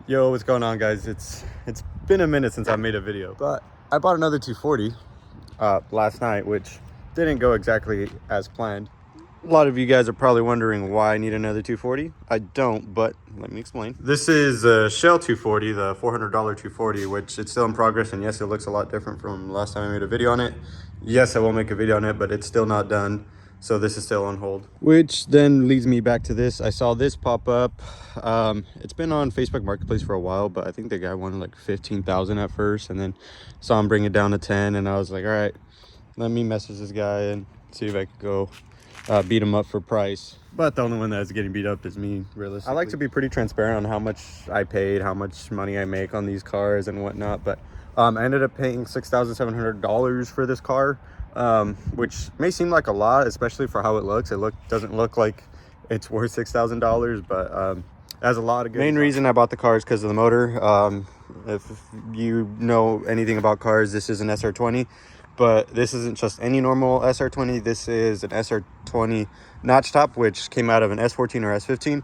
Yo, what's going on, guys? It's been a minute since I made a video, but I bought another 240 last night, which didn't go exactly as planned. A lot of you guys are probably wondering why I need another 240. I don't, but let me explain. This is a Shell 240, the $400 240, which it's still in progress, and yes, it looks a lot different from last time I made a video on it. Yes, I will make a video on it, but it's still not done. So this is still on hold, which then leads me back to this. I saw this pop up. It's been on Facebook Marketplace for a while, but I think the guy wanted like 15,000 at first, and then saw him bring it down to 10, and I was like, all right, let me message this guy and see if I could go beat him up for price. But the only one that's getting beat up is me, realistically. I like to be pretty transparent on how much I paid, how much money I make on these cars and whatnot, but I ended up paying $6,700 for this car. Which may seem like a lot, especially for how it looks. Doesn't look like it's worth $6,000, but it has a lot of good. Main reason I bought the car is because of the motor. If you know anything about cars, this is an SR20, but this isn't just any normal SR20. This is an SR20 notch top, which came out of an S14 or S15.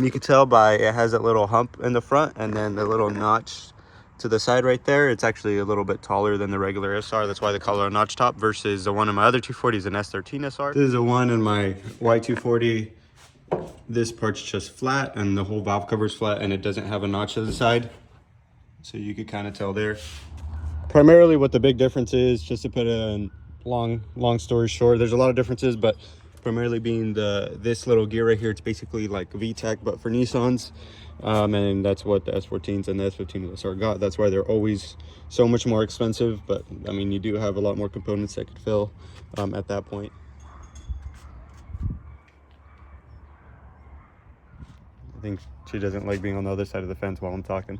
You can tell by it has that little hump in the front and then the little notch to the side right there. It's actually a little bit taller than the regular SR. That's why they call it a notch top, versus the one in my other 240 is an S13 SR. This is the one in my Y240. This part's just flat and the whole valve cover is flat, and it doesn't have a notch to the side. So you could kind of tell there. Primarily what the big difference is, just to put a long story short, there's a lot of differences, but primarily being this little gear right here, it's basically like VTEC but for Nissans. And that's what the S14s and the S15 SR got. That's why they're always so much more expensive, but I mean, you do have a lot more components that could fill at that point. I think she doesn't like being on the other side of the fence while I'm talking.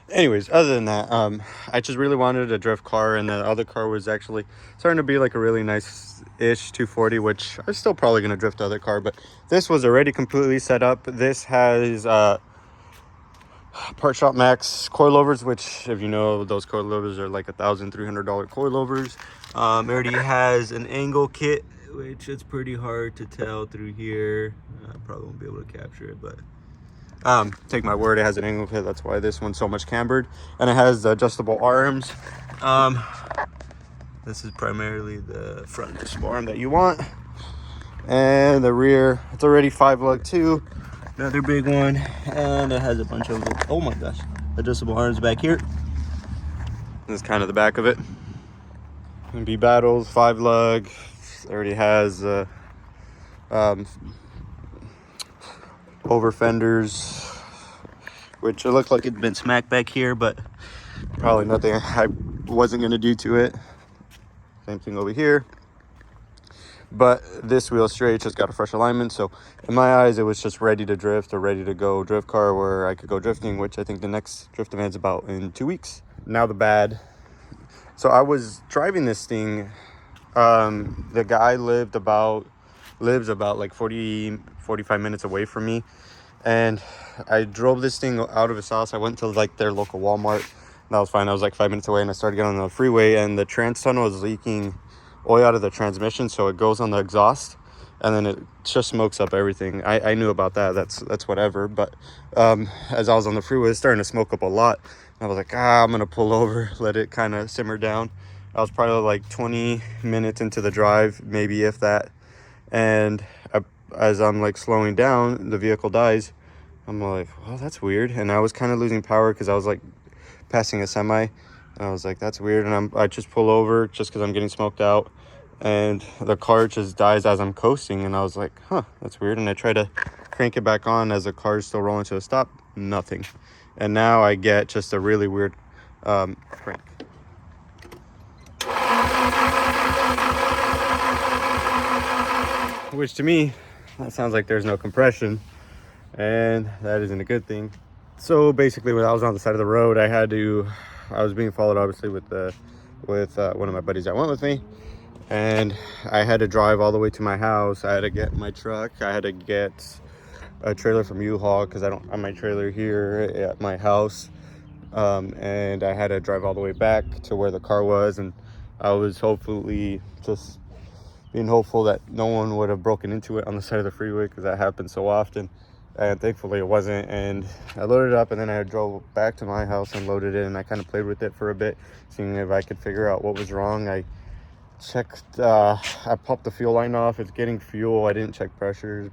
Anyways, other than that, I just really wanted a drift car, and the other car was actually starting to be like a really nice-ish 240, which I'm still probably going to drift the other car, but this was already completely set up. This has Part Shop Max coilovers, which, if you know, those coilovers are like $1,300 coilovers. It already has an angle kit, which it's pretty hard to tell through here. I probably won't be able to capture it, but take my word, it has an angle kit. That's why this one's so much cambered, and it has adjustable arms. This is primarily the front adjustable arm that you want, and the rear, it's already 5-lug too, another big one, and it has a bunch of, oh my gosh, adjustable arms back here. This is kind of the back of it. MB Battles 5-lug. It already has over fenders, which it looked like it'd been smacked back here, but probably nothing I wasn't going to do to it. Same thing over here, but this wheel straight just got a fresh alignment, so in my eyes it was just ready to drift, or ready to go drift car where I could go drifting, which I think the next drift event's about in 2 weeks. Now the bad. So I was driving this thing. The guy lives about like 45 minutes away from me, and I drove this thing out of his house. I went to like their local Walmart. That was fine. I was like 5 minutes away, and I started getting on the freeway, and the trans tunnel was leaking oil out of the transmission, so it goes on the exhaust, and then it just smokes up everything. I knew about that. That's whatever. But as I was on the freeway, it's starting to smoke up a lot. I was like, I'm gonna pull over, let it kind of simmer down. I was probably like 20 minutes into the drive, maybe if that, and as I'm like slowing down, the vehicle dies. I'm like, well, that's weird. And I was kind of losing power because I was like passing a semi, and I was like, that's weird. And I just pull over just because I'm getting smoked out, and the car just dies as I'm coasting. And I was like, that's weird. And I try to crank it back on as the car is still rolling to a stop. Nothing. And now I get just a really weird crank. Which to me, that sounds like there's no compression, and that isn't a good thing. So basically, when I was on the side of the road, I was being followed, obviously, with one of my buddies that went with me, and I had to drive all the way to my house. I had to get my truck. I had to get a trailer from U-Haul because I don't have my trailer here at my house, and I had to drive all the way back to where the car was, and I was hopefully just being hopeful that no one would have broken into it on the side of the freeway, because that happens so often. And thankfully it wasn't. And I loaded it up, and then I drove back to my house and loaded it, and I kind of played with it for a bit, seeing if I could figure out what was wrong. I checked, I popped the fuel line off. It's getting fuel. I didn't check pressures,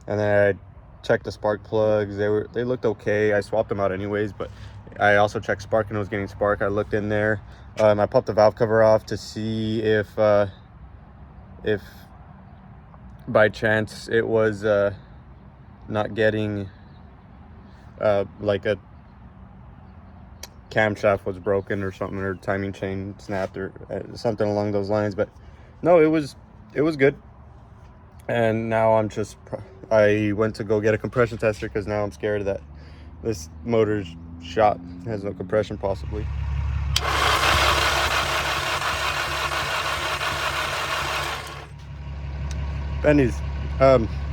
and then I checked the spark plugs. They looked okay. I swapped them out anyways, but I also checked spark, and it was getting spark. I looked in there. I popped the valve cover off to see if by chance it was not getting like a camshaft was broken or something, or timing chain snapped, or something along those lines. But no, it was good. And now I went to go get a compression tester, because now I'm scared that this motor's shot, has no compression possibly. Benny's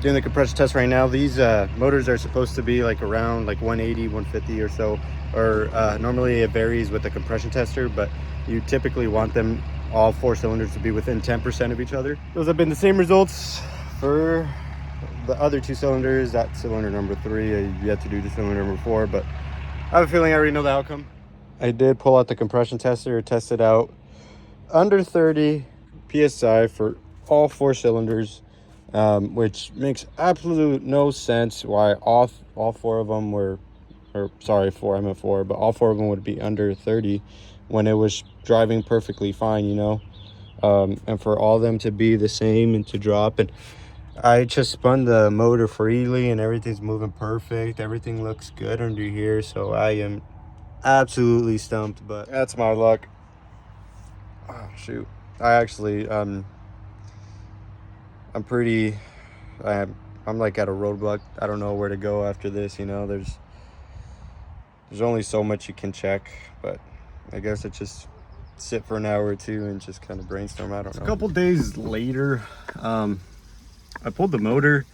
doing the compression test right now. These motors are supposed to be like around like 180, 150 or so, or normally it varies with the compression tester, but you typically want them, all 4 cylinders, to be within 10% of each other. Those have been the same results for the other 2 cylinders. That cylinder number 3, I yet to do the cylinder number 4, but I have a feeling I already know the outcome. I did pull out the compression tester, test it out under 30 psi for all 4 cylinders. Which makes absolute no sense why all 4 of them were, or sorry, 4, I meant 4, but all 4 of them would be under 30 when it was driving perfectly fine, you know. And for all of them to be the same and to drop. And I just spun the motor freely, and everything's moving perfect. Everything looks good under here, so I am absolutely stumped. But that's my luck. Oh shoot, I actually I'm like at a roadblock. I don't know where to go after this, you know. There's only so much you can check, but I guess it's just sit for an hour or 2 and just kind of brainstorm. I don't know. A couple days later, I pulled the motor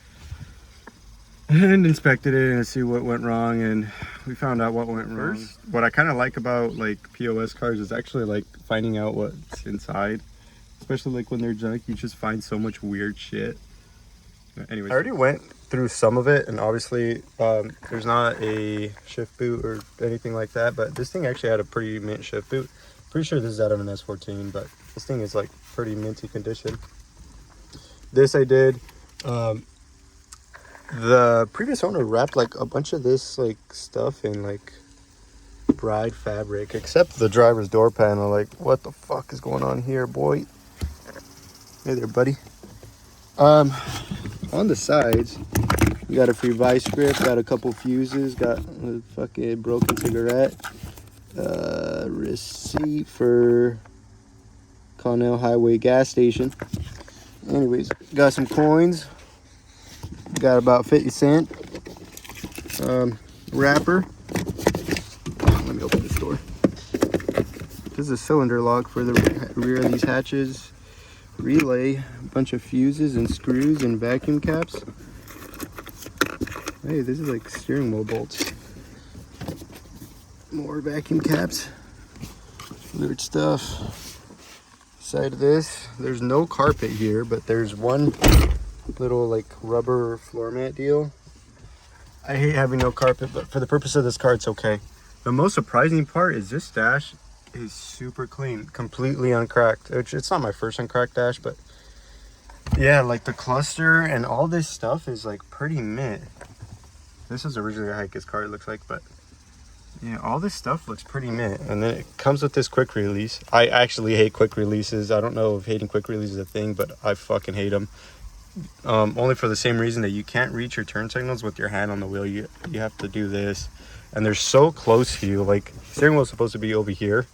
and inspected it and see what went wrong, and we found out what went wrong. What I kind of like about like POS cars is actually like finding out what's inside. Especially like when they're junk, you just find so much weird shit. Anyways, I already went through some of it, and obviously there's not a shift boot or anything like that, but this thing actually had a pretty mint shift boot. Pretty sure this is out of an S14, but this thing is like pretty minty condition. This I did. The previous owner wrapped like a bunch of this like stuff in like bride fabric, except the driver's door panel. Like, what the fuck is going on here, boy? Hey there, buddy. On the sides, we got a free vice grip, got a couple fuses, got a fucking broken cigarette, receipt for Connell Highway gas station. Anyways, got some coins, got about 50 cent, wrapper. Let me open this door. This is a cylinder lock for the rear of these hatches. Relay, a bunch of fuses and screws and vacuum caps. Hey, this is like steering wheel bolts. More vacuum caps. Weird stuff. Side of this, there's no carpet here, but there's one little like rubber floor mat deal. I hate having no carpet, but for the purpose of this car, it's okay. The most surprising part is this dash is super clean, completely uncracked. It's not my first uncracked dash, but yeah, like the cluster and all this stuff is like pretty mint. This is originally a Heike's car, it looks like, but yeah, all this stuff looks pretty mint. And then it comes with this quick release. I actually hate quick releases. I don't know if hating quick releases is a thing, but I fucking hate them. Only for the same reason that you can't reach your turn signals with your hand on the wheel. You have to do this, and they're so close to you. Like, steering wheel is supposed to be over here,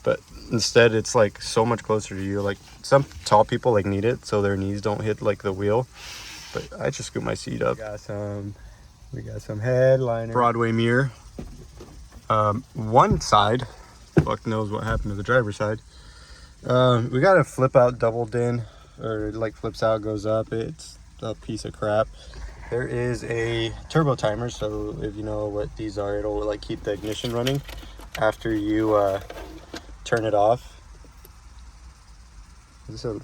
but instead it's like so much closer to you. Like, some tall people like need it so their knees don't hit like the wheel, but I just scoot my seat up. We got some headliner Broadway mirror. One side, fuck knows what happened to the driver's side. We got a flip out double din, or it like flips out, goes up. It's a piece of crap. There is a turbo timer, so if you know what these are, it'll like keep the ignition running after you turn it off. Is this a,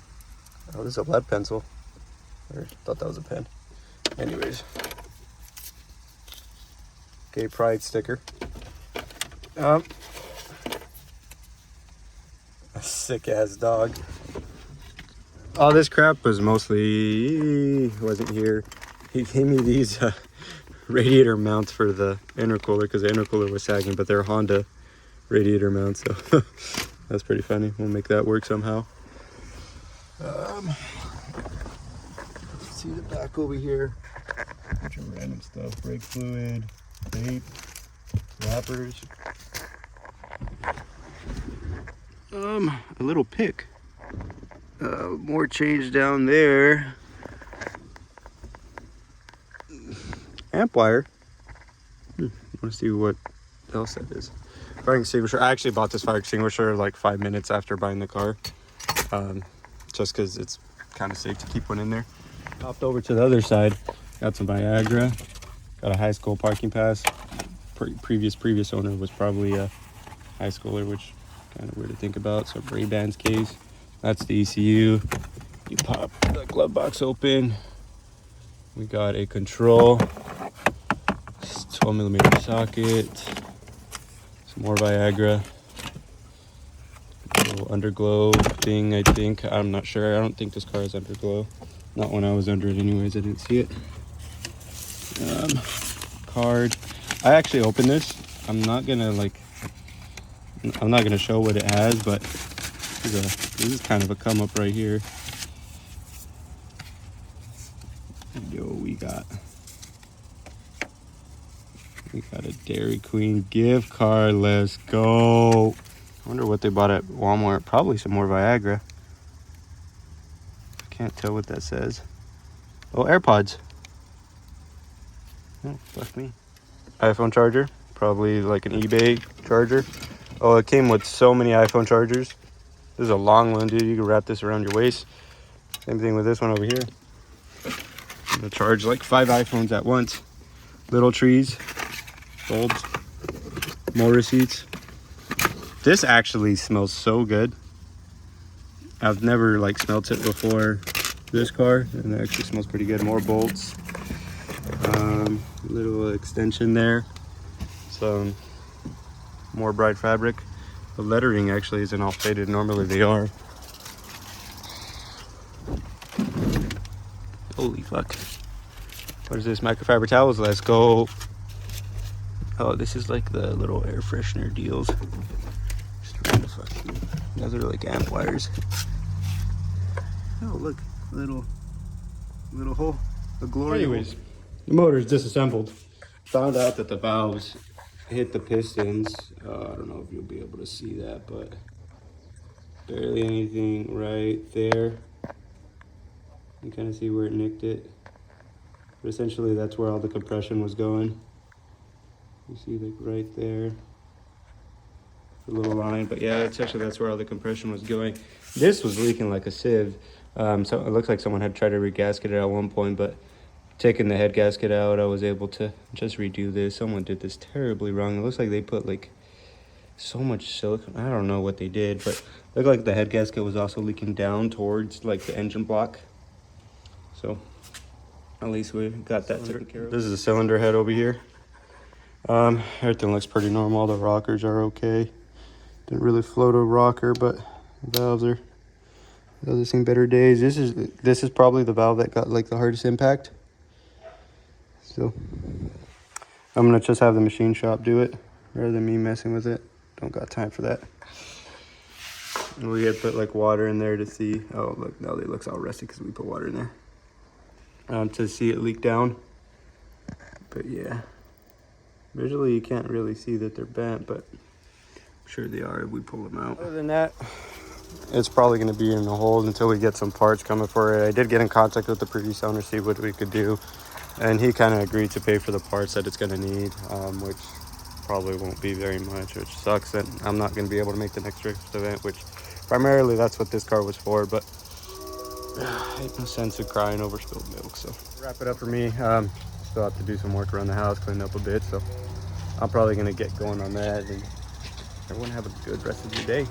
oh, this is a lead pencil. I thought that was a pen. Anyways. Gay Pride sticker. A sick ass dog. All this crap was mostly, wasn't here. He gave me these radiator mounts for the intercooler because the intercooler was sagging, but they're Honda radiator mounts, so that's pretty funny. We'll make that work somehow. See the back over here. Bunch of random stuff. Brake fluid, tape, wrappers. A little pick. More change down there. Amp wire. Want to see what else that is. Fire extinguisher. I actually bought this fire extinguisher like 5 minutes after buying the car. Just because it's kind of safe to keep one in there. Hopped over to the other side. Got some Viagra. Got a high school parking pass. Previous owner was probably a high schooler, which kind of weird to think about. So Ray-Ban's case. That's the ECU. You pop the glove box open. We got a control. 12mm socket. Some more Viagra. A little underglow thing, I think. I'm not sure. I don't think this car is underglow. Not when I was under it anyways. I didn't see it. Card. I actually opened this. I'm not gonna show what it has, but this is kind of a come up right here. Yo, we got a Dairy Queen gift card. Let's go. I wonder what they bought at Walmart. Probably some more Viagra. I can't tell what that says. Oh, AirPods. Oh, fuck me. iPhone charger. Probably like an eBay charger. Oh, it came with so many iPhone chargers. This is a long one, dude. You can wrap this around your waist. Same thing with this one over here. It'll charge like 5 iPhones at once. Little trees. Bulbs. More receipts. This actually smells so good. I've never like smelt it before this car, and it actually smells pretty good. More bolts. Little extension there. Some more bright fabric. The lettering actually isn't all faded. Normally they are. Holy fuck. What is this? Microfiber towels. Let's go. Oh, this is like the little air freshener deals. Those are like amp wires. Oh, look. Little hole. A glory. Anyways, the motor is disassembled. Found out that the valves hit the pistons. I don't know if you'll be able to see that, but barely anything right there. You kind of see where it nicked it. But essentially that's where all the compression was going. You see like right there. A little line, but yeah, that's where all the compression was going. This was leaking like a sieve. So it looks like someone had tried to regasket it at one point, but taking the head gasket out, I was able to just redo this. Someone did this terribly wrong. It looks like they put like so much silicone. I don't know what they did, but it looked like the head gasket was also leaking down towards like the engine block. So at least we got that taken care of. This is a cylinder head over here. Everything looks pretty normal. The rockers are okay. Didn't really float a rocker, but the valves have seen better days. This is probably the valve that got like the hardest impact. So I'm gonna just have the machine shop do it rather than me messing with it. Don't got time for that. And we had put like water in there to see. Oh look, now it looks all rusty because we put water in there. To see it leak down. But yeah, visually you can't really see that they're bent, but I'm sure they are if we pull them out. Other than that, it's probably going to be in the hold until we get some parts coming for it. I did get in contact with the previous owner, see what we could do, and he kind of agreed to pay for the parts that it's going to need, which probably won't be very much, which sucks that I'm not going to be able to make the next drift event, which primarily that's what this car was for, but ain't no sense of crying over spilled milk. So wrap it up for me. Still have to do some work around the house, clean up a bit, so I'm probably going to get going on that, and everyone have a good rest of your day.